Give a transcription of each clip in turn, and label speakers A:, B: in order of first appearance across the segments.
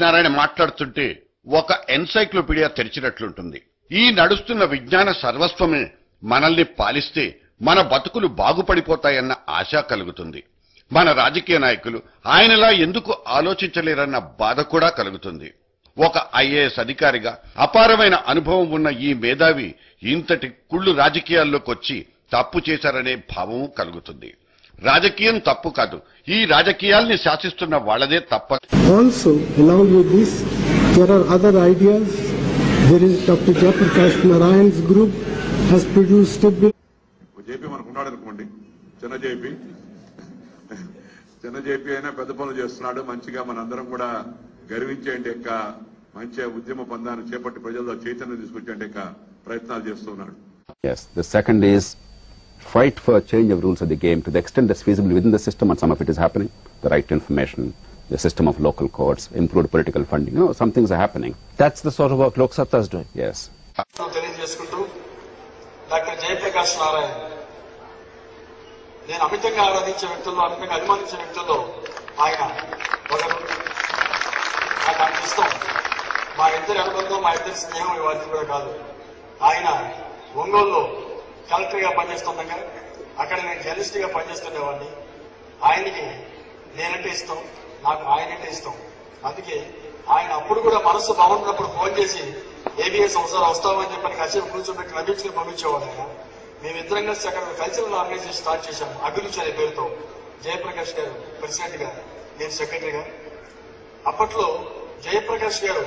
A: నారాయణ మాట్లాడుతుంటే ఒక ఎన్సైక్లోపీడియా తెరిచినట్లుంటుంది. ఈ నడుస్తున్న విజ్ఞాన సర్వస్వమే మనల్ని పాలిస్తే మన బతుకులు బాగుపడిపోతాయన్న ఆశ కలుగుతుంది. మన రాజకీయ నాయకులు ఆయనలా ఎందుకు ఆలోచించలేరన్న బాధ కూడా కలుగుతుంది. ఒక ఐఏఎస్ అధికారిగా అపారమైన అనుభవం ఉన్న ఈ మేధావి ఇంతటి కుళ్ళు రాజకీయాల్లోకి వచ్చి తప్పు చేశారనే భావం కలుగుతుంది. రాజకీయం తప్పు కాదు, ఈ రాజకీయాల్ని శాసిస్తున్న వాళ్ళదే తప్ప.
B: Also, along with this, there are other ideas. There is Dr. Jayaprakash Narayan's group has produced a bill.
C: JP మనకు ఉన్నాడు అనుకోండి, చిన్న జేపీ అయినా పెద్ద పనులు చేస్తున్నాడు. మంచిగా మనందరం కూడా గర్వించేంటి యొక్క మంచి ఉద్యమ పందాన్ని చేపట్టి ప్రజల్లో చైతన్యం తీసుకొచ్చేంటి యొక్క ప్రయత్నాలు చేస్తున్నాడు.
D: Yes, the second is fight for change of rules of the game to the extent that's feasible within the system, and some of it is happening. The right to information, the system of local courts, improved political funding. You know, some things are happening.
E: That's the sort of work Loksatta is doing.
D: Yes.
F: Doctor Jayaprakash Narayana నేను అమితంగా ఆరాధించే వ్యక్తుల్లో, అమితంగా అభిమానించే వ్యక్తుల్లో ఆయన ఒకరు. నాకు అంత ఇష్టం. మా ఇద్దరి అనుబంధం, మా ఇద్దరి స్నేహం ఇవన్నీ కూడా కాదు. ఆయన ఒంగోలులో కలెక్టర్ గా పనిచేస్తుండగా అక్కడ నేను జర్నలిస్ట్ గా పనిచేస్తుండేవాడిని. ఆయనకి నేనంటే ఇష్టం, నాకు ఆయనంటే ఇష్టం. అందుకే ఆయన అప్పుడు కూడా మనసు బాగుంటున్నప్పుడు ఫోన్ చేసి ఏబిఎస్ ఒకసారి వస్తామని చెప్పని కాసేపు కూర్చోబెట్టి నవ్వించుకుని పంపించేవాడు ఆయన. మేమిద్దరం కలిసి అక్కడ కల్చరల్ ఆర్గనైజేషన్ స్టార్ట్ చేశాము, అభిరుచి అనే పేరుతో. జయప్రకాష్ గారు ప్రెసిడెంట్ గా, నేను సెక్రటరీగా. అప్పట్లో జయప్రకాష్ గారు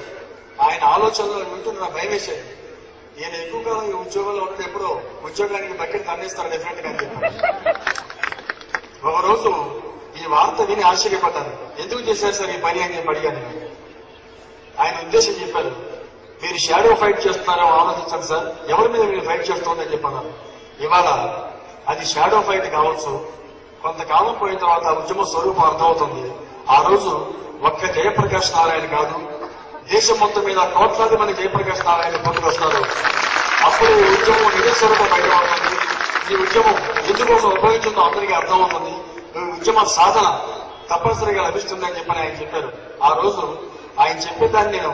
F: ఆయన ఆలోచనలో వింటున్న భయం వేసేది. ఈయన ఎక్కువ కాలం ఈ ఉద్యోగంలో ఉంటే ఎప్పుడో ఉద్యోగానికి బకెట్ అందిస్తారు డెఫినెట్ గా అని చెప్పారు. ఒకరోజు ఈ వార్త విని ఆశ్చర్యపడ్డాను. ఎందుకు చేశారు సార్ ఈ పని అని చెప్పి అడిగాను. ఆయన ఉద్దేశం చెప్పారు, మీరు షాడో ఫైట్ చేస్తున్నారో ఆలోచించండి సార్, ఎవరి మీద మీరు ఫైట్ చేస్తుందని చెప్పాను. ఇవాళ అది షాడో ఫైట్ కావచ్చు, కొంతకాలం పోయిన తర్వాత ఉద్యమ స్వరూపం అర్థమవుతుంది. ఆ రోజు ఒక్క జయప్రకాష్ నారాయణ కాదు, దేశం మొత్తం మీద కోట్లాది మంది జయప్రకాష్ నారాయణ పొందుకొస్తారు. అప్పుడు ఈ ఉద్యమం నిజ స్వరూపం బయటపడుతుంది. ఈ ఉద్యమం ఎందుకోసం ఉపయోగించిందో అందరికీ అర్థమవుతుంది. ఈ ఉద్యమ సాధన తప్పనిసరిగా లభిస్తుందని చెప్పని ఆయన చెప్పారు. ఆ రోజు ఆయన చెప్పేదాన్ని నేను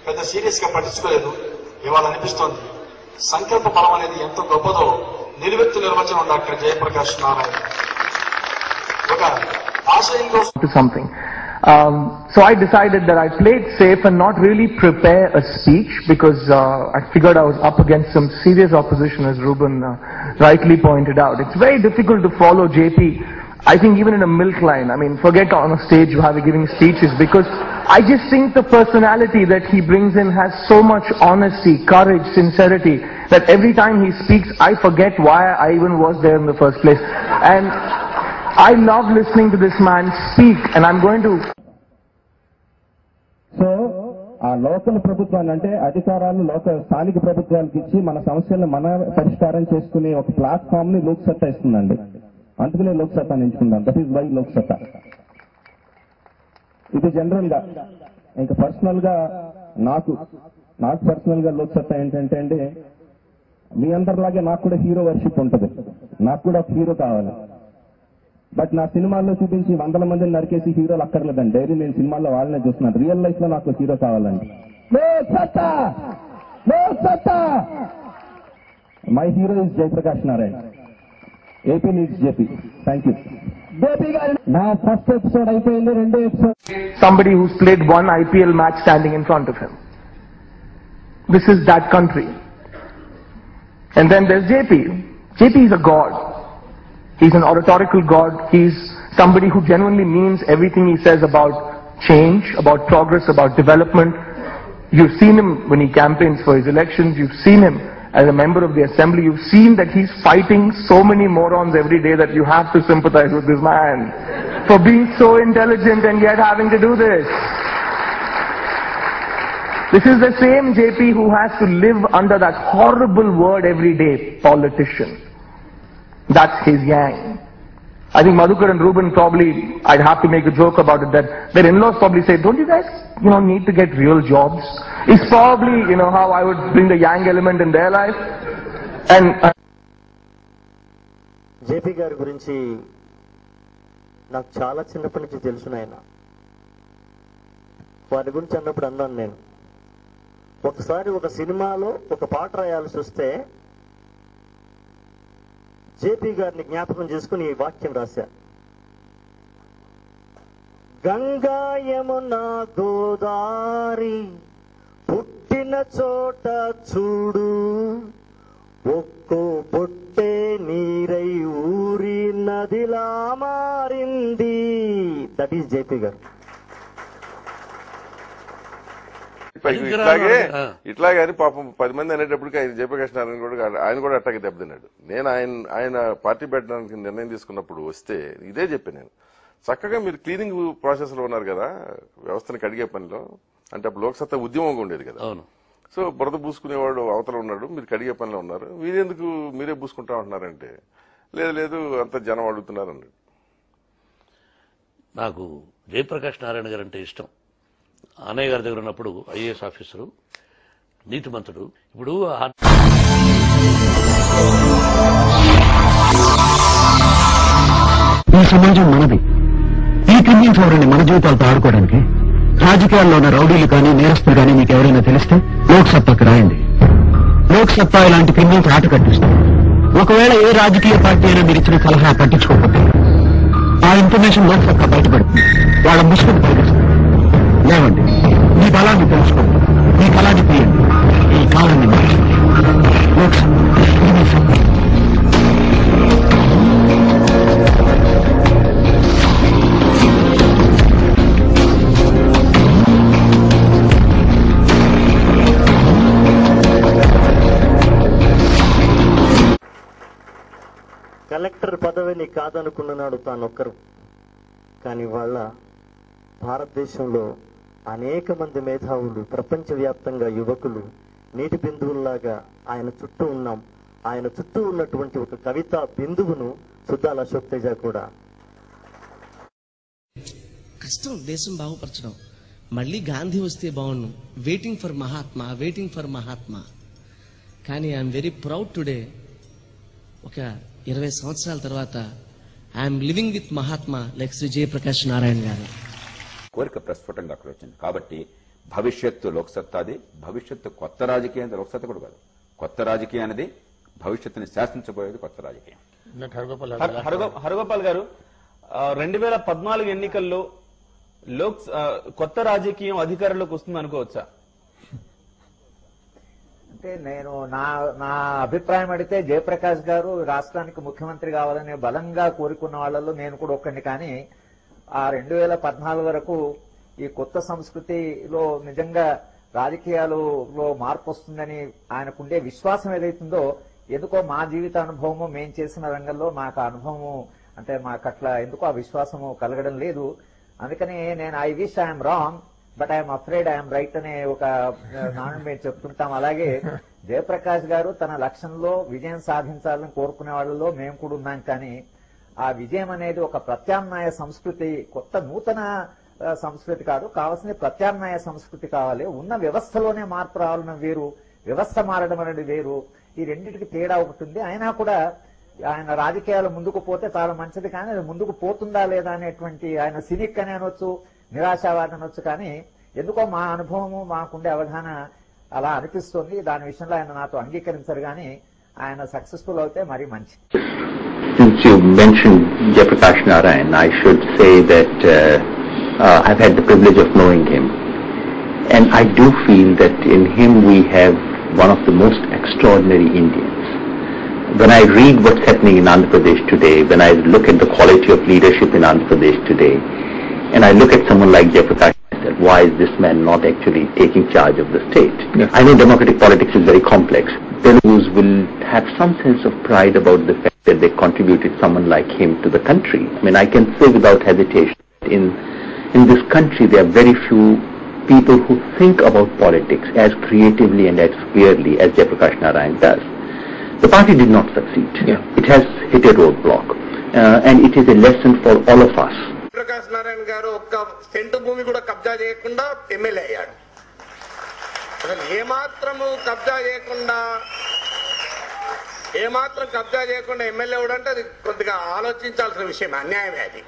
F: పెద్ద సీరియస్ గా పట్టించుకోలేదు. ఇవాళ అనిపిస్తోంది సంకల్ప బలం అనేది ఎంత గొప్పదో నిలువెత్తు నిర్వచనం డాక్టర్ జయప్రకాష్ నారాయణ. ఒక ఆశయం కోసం
G: something. So I decided that I played safe and not really prepare a speech because I figured I was up against some serious opposition, as Ruben rightly pointed out. It's very difficult to follow JP, I think, even in a milk line. I mean, forget on a stage you have giving speeches, because I just think the personality that he brings in has so much honesty, courage, sincerity, that every time he speaks, I forget why I even was there in the first place. And I love listening to this man speak, and I'm going to...
H: so ఆ local ప్రభుత్వాన్ని, అంటే అధికారాలు స్థానిక ప్రభుత్వాలకు ఇచ్చి మన సమస్యలను మన పరిష్కారం చేసుకునే ఒక ప్లాట్ఫామ్ ని లోక్సత్తా ఇస్తుందండి. అందుకనే లోక్సత్తాని ఎంచుకుందాం. That is why Loksatta. ఇది జనరల్ గా ఇంకా పర్సనల్ గా నాకు పర్సనల్ గా లోక్సత్తా ఏంటంటే అండి, మీ అందరిలాగే నాకు కూడా హీరో వర్షిప్ ఉంటుంది. నాకు కూడా ఒక హీరో కావాలి. బట్ నా సినిమాల్లో చూపించి 100 మందిని నరికేసి హీరోలు అక్కర్లేదండి. డైలీ నేను సినిమాల్లో వాళ్ళనే చూస్తున్నాను. రియల్ లైఫ్ లో నాకు హీరో కావాలండి. My hero is Jayaprakash Narayana. AP needs JP. Thank you. నా ఫస్ట్ ఎపిసోడ్ అయిపోయింది. రెండో episode
G: somebody who's played one IPL match standing in front of him. This is that country. And then there's JP. JP is a god. He's an oratorical god. He's somebody who genuinely means everything he says about change, about progress, about development. You've seen him when he campaigns for his elections. You've seen him as a member of the assembly. You've seen that he's fighting so many morons every day that you have to sympathize with this man for being so intelligent and yet having to do this. This is the same JP who has to live under that horrible word every day, politician. That's his yang. I think Madhukar and Ruben probably, I'd have to make a joke about it, that their in-laws probably say, don't you guys, need to get real jobs? It's probably, how I would bring the yang element in their life. And
E: JP గారి గురించి నాకు చాలా చిన్నప్పటి నుంచి తెలుసు. ఆయన వారి గురించి అన్నప్పుడు అన్నాను నేను, ఒకసారి ఒక సినిమాలో ఒక పాట రాయాల్సి వస్తే జేపీ గారిని జ్ఞాపకం చేసుకుని ఈ వాక్యం రాశా. గంగా యమునా గోదావరి పుట్టిన చోట చూడు, ఒక్కో బొట్టే నీరై ఊరి నదిలా మారింది. దట్ ఈస్ జేపీ గారు.
I: ఇట్లాగే అని పాపం 10 మంది అనేటప్పటికి ఆయన జయప్రకాష్ నారాయణ కూడా ఆయన కూడా అట్టాగే దెబ్బతిన్నాడు. నేను ఆయన పార్టీ పెట్టడానికి నిర్ణయం తీసుకున్నప్పుడు వస్తే ఇదే చెప్పాను నేను, చక్కగా మీరు క్లీనింగ్ ప్రాసెస్ లో ఉన్నారు కదా, వ్యవస్థను కడిగే పనిలో. అంటే అప్పుడు లోక్సత్తా ఉద్యమంగా ఉండేది కదా. సో బురద పూసుకునేవాడు అవతల ఉన్నాడు, మీరు కడిగే పనిలో ఉన్నారు, మీరెందుకు మీరే పూసుకుంటా ఉంటున్నారంటే, లేదు అంత జనం అడుగుతున్నారు అన్నాడు.
J: నాకు జయప్రకాష్ నారాయణ గారు అంటే ఇష్టం. అన్నయ్య గారి దగ్గర ఉన్నప్పుడు ఐఏఎస్ ఆఫీసరు, నీతిమంతుడు. ఇప్పుడు
K: ఈ సమాజం మనది. ఈ క్రిమినల్స్ ఎవరండి మన జీవితాలతో ఆడుకోవడానికి? రాజకీయాల్లో ఉన్న రౌడీలు కానీ నేరస్తులు కానీ మీకు ఎవరైనా తెలిస్తే లోక్సత్తాకు రాయండి. లోక్సత్తా ఇలాంటి క్రిమినల్స్ ఆట కట్టిస్తుంది. ఒకవేళ ఏ రాజకీయ పార్టీ అయినా మీరు ఇచ్చిన సలహా పట్టించుకోకపోతే ఆ ఇన్ఫర్మేషన్ లోక్సత్తా బయటపడుతుంది, వాళ్ళ ముసుగును బయటిస్తుంది. లేవండి, మీ బలాన్ని తెలుసుకోండి, మీ బలాన్ని తీయండి, ఈ కాలాన్ని మార్చండి. లోక్సత్తా
E: కలెక్టర్ పదవిని కాదనుకున్నాడు తానొక్కరు. కానీ వాళ్ళ భారతదేశంలో అనేక మంది మేధావులు, ప్రపంచవ్యాప్తంగా యువకులు నీటి బిందువుల్లాగా ఆయన చుట్టూ ఉన్నాం. ఆయన చుట్టూ ఉన్నటువంటి ఒక కవితా బిందువును సుద్దాల అశోక్ తేజ కూడా.
L: కష్టం దేశం బాగుపరచడం. మళ్ళీ గాంధీ వస్తే బాగుండు. Waiting for Mahatma, waiting for Mahatma. కానీ ఐఎమ్ వెరీ ప్రౌడ్ టుడే, ఒక 20 సంవత్సరాల తర్వాత I'm living with Mahatma like Shri Jayaprakash Narayan గారు.
D: కోరిక ప్రస్ఫుటంగా అక్కడ వచ్చింది. కాబట్టి భవిష్యత్తు లోక్సత్తాది, భవిష్యత్తు కొత్త రాజకీయం. లోక్సత్తా కూడా కాదు, కొత్త రాజకీయం అనేది భవిష్యత్తుని శాసించబోయేది కొత్త రాజకీయం.
M: హరగోపాల్ గారు, 2014 ఎన్నికల్లో కొత్త రాజకీయం అధికారంలోకి వస్తుంది అనుకోవచ్చా?
N: అంటే నేను నా అభిప్రాయం అడిగితే జయప్రకాష్ గారు రాష్ట్రానికి ముఖ్యమంత్రి కావాలని బలంగా కోరుకున్న వాళ్ళలో నేను కూడా ఒక్కడిని. కానీ ఆ 2014 వరకు ఈ కొత్త సంస్కృతిలో నిజంగా రాజకీయాలలో మార్పు వస్తుందని ఆయనకుండే విశ్వాసం ఏదైతుందో, ఎందుకో మా జీవిత అనుభవము, మేం చేసిన రంగంలో నాకు అనుభవము అంటే మాకు అట్లా ఎందుకో ఆ విశ్వాసము కలగడం లేదు. అందుకని నేను I wish I'm wrong but I'm afraid I'm right అనే ఒక నానుడు మేము చెప్తుంటాం. అలాగే జయప్రకాష్ గారు తన లక్ష్యంలో విజయం సాధించాలని కోరుకునే వాళ్ళలో మేము కూడా ఉన్నాం. కానీ ఆ విజయం అనేది ఒక ప్రత్యామ్నాయ సంస్కృతి, కొత్త నూతన సంస్కృతి కాదు, కావాల్సిన ప్రత్యామ్నాయ సంస్కృతి కావాలి. ఉన్న వ్యవస్థలోనే మార్పు రావాలని వేరు, వ్యవస్థ మారడం అనేది వేరు. ఈ రెండింటికి తేడా ఒకటి ఉంది. అయినా కూడా ఆయన రాజకీయాలు ముందుకు పోతే చాలా మంచిది. కానీ అది ముందుకు పోతుందా లేదా అనేటువంటి ఆయన సినిక్ అని అనొచ్చు, నిరాశావాది అనొచ్చు. కానీ ఎందుకో మా అనుభవము, మాకుండే అవగాహన అలా అనిపిస్తుంది. దాని విషయంలో ఆయన నాతో అంగీకరించారు. కానీ ఆయన సక్సెస్ఫుల్ అవుతే మరీ మంచి.
K: Since you mentioned Jayaprakash Narayan, I should say that I've had the privilege of knowing him, and I do feel that in him we have one of the most extraordinary Indians. When I read what's happening in Andhra Pradesh today, when I look at the quality of leadership in Andhra Pradesh today, and I look at someone like Jayaprakash, why is this man not actually taking charge of the state? Yes. I know democratic politics is very complex. Telugus will have some sense of pride about the fact that they contributed someone like him to the country. I mean, I can say without hesitation, in this country there are very few people who think about politics as creatively and as clearly as Jayaprakash Narayan does. The party did not succeed. Yeah. It has hit a roadblock. And it is a lesson for all of us.
O: Jayaprakash Narayan గారు ఒక్క scent భూమి కూడా కబ్జా చేయకుండా MLA అయ్యాడు. అసలు ఏమాత్రం కబ్జా చేయకుండా ఎమ్మెల్యే అవడంటే అది కొద్దిగా ఆలోచించాల్సిన విషయం, అన్యాయమే అది.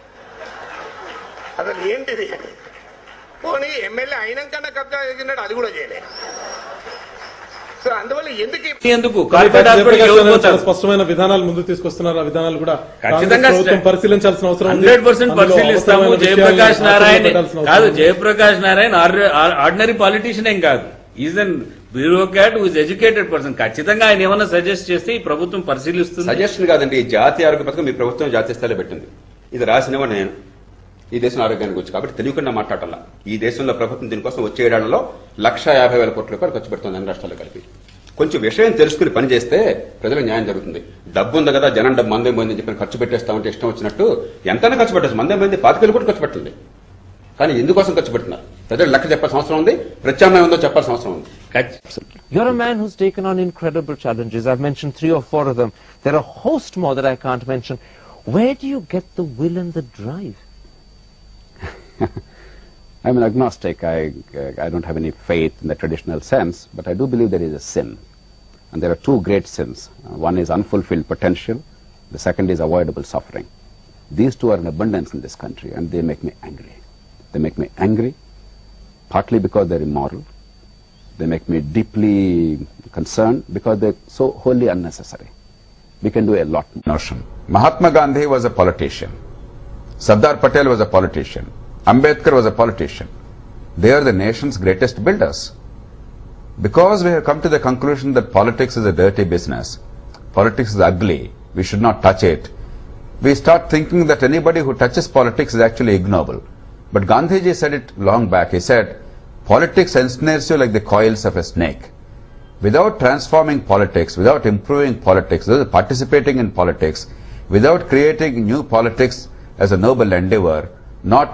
O: అసలు ఏంటిది? పోనీ ఎమ్మెల్యే అయినాకన్నా కబ్జా చేసినాడు, అది కూడా చేయలే. సో అందువల్ల ఎందుకు
P: స్పష్టమైన విధానాలు ముందు తీసుకొస్తున్నారు. ఆ విధానాలు కూడా
Q: ఖచ్చితంగా
P: పరిశీలించాల్సిన అవసరం
Q: 100% పరిశీలిస్తాము. జయప్రకాష్ నారాయణ కాదు, జయప్రకాష్ నారాయణ ఆర్డినరీ పాలిటీషియన్ ఏం కాదు, is an bureaucrat who is educated person. ఖచ్చితంగా ఆయన ఏమన్నా సజెస్ట్ చేస్తే ఈ ప్రభుత్వం పరిశీలిస్తుంది.
D: సజెషన్ కాదండి, ఈ జాతీయ ఆరోగ్య పథకం మీ ప్రభుత్వం జాతీయ స్థాయిలో పెట్టింది. ఇది రాసినవా నేను ఈ దేశం ఆరోగ్యానికి వచ్చి కాబట్టి తెలియకుండా మాట్లాడాల. ఈ దేశంలో ప్రభుత్వం దీనికోసం వచ్చే ఏడాదిలో 150,000 కోట్ల రూపాయలు ఖర్చు పెడుతుంది అన్ని రాష్ట్రాలు కలిపి. కొంచెం విషయం తెలుసుకుని పనిచేస్తే ప్రజలకు న్యాయం జరుగుతుంది. డబ్బు ఉంది కదా, జనం డబ్బు మందే పోయిందని చెప్పి ఖర్చు పెట్టేస్తామంటే ఇష్టం వచ్చినట్టు ఎంతైనా ఖర్చు పెట్టచ్చు. మందే పోయింది 25,000 కోట్లు ఖర్చు పెట్టండి, కానీ ఎందుకోసం ఖర్చు పెడుతున్నారు ప్రజలు లెక్క చెప్పాల్సిన అవసరం ఉంది, ప్రత్యామ్నాయం ఉందో చెప్పాల్సిన అవసరం ఉంది.
R: You're a man who's taken on incredible challenges. I've mentioned 3 or 4 of them. There are a host more that I can't mention. Where do you get the will and the drive?
D: I'm an agnostic. I don't have any faith in the traditional sense, but I do believe there is a sin. And there are 2 great sins. One is unfulfilled potential. The second is avoidable suffering. These 2 are in abundance in this country, and they make me angry. They make me angry, partly because they're immoral. They make me deeply concerned because they're so wholly unnecessary. We can do a lot more.
S: Mahatma Gandhi was a politician. Sardar Patel was a politician. Ambedkar was a politician. They are the nation's greatest builders. Because we have come to the conclusion that politics is a dirty business, politics is ugly, we should not touch it, we start thinking that anybody who touches politics is actually ignoble. But Gandhiji said it long back. He said, politics ensnares you like the coils of a snake. Without transforming politics, without improving politics, without participating in politics, without creating new politics as a noble endeavor, not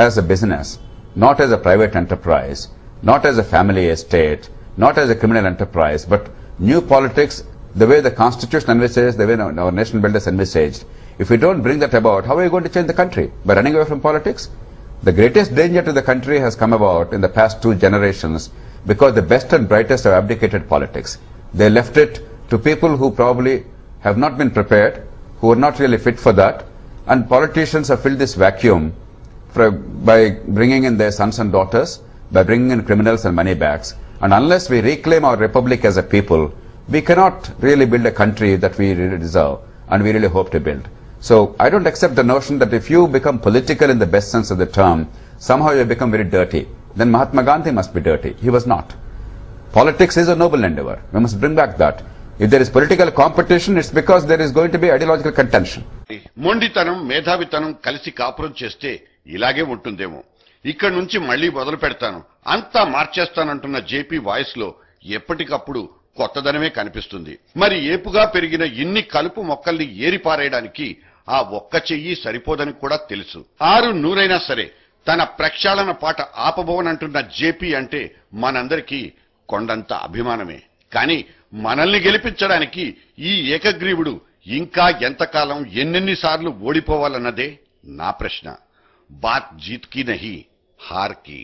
S: as a business, not as a private enterprise, not as a family estate, not as a criminal enterprise, but new politics, the way the Constitution envisages, the way our nation builders envisaged. If we don't bring that about, how are we going to change the country? By running away from politics? The greatest danger to the country has come about in the past 2 generations because the best and brightest have abdicated politics. They left it to people who probably have not been prepared, who are not really fit for that, and politicians have filled this vacuum by bringing in their sons and daughters, by bringing in criminals and money bags. And unless we reclaim our republic as a people, we cannot really build a country that we really deserve and we really hope to build. So I don't accept the notion that if you become political in the best sense of the term, somehow you become very dirty. Then Mahatma Gandhi must be dirty. He was not. Politics is a noble endeavor. We must bring back that. If there is political competition, it's because there is going to be ideological contention.
A: మొండితనం మేధావితనం కలిసి కాపురం చేస్తే ఇలాగే ఉంటుందేమో. ఇక్కడ నుంచి మళ్లీ మొదలు పెడతాను, అంతా మార్చేస్తానంటున్న జేపీ వాయిస్ లో ఎప్పటికప్పుడు కొత్తదనమే కనిపిస్తుంది. మరి ఏపుగా పెరిగిన ఇన్ని కలుపు మొక్కల్ని ఏరిపారేయడానికి ఆ ఒక్క చెయ్యి సరిపోదని కూడా తెలుసు. 600 సరే తన ప్రక్షాళన పాట ఆపబోవనంటున్న జేపీ అంటే మనందరికీ కొండంత అభిమానమే. కానీ మనల్ని గెలిపించడానికి ఈ ఏకగ్రీవుడు ఇంకా ఎంతకాలం ఎన్నెన్నిసార్లు ఓడిపోవాలన్నదే నా ప్రశ్న. బాత్ జీత్ కి నహీ హార్ కి.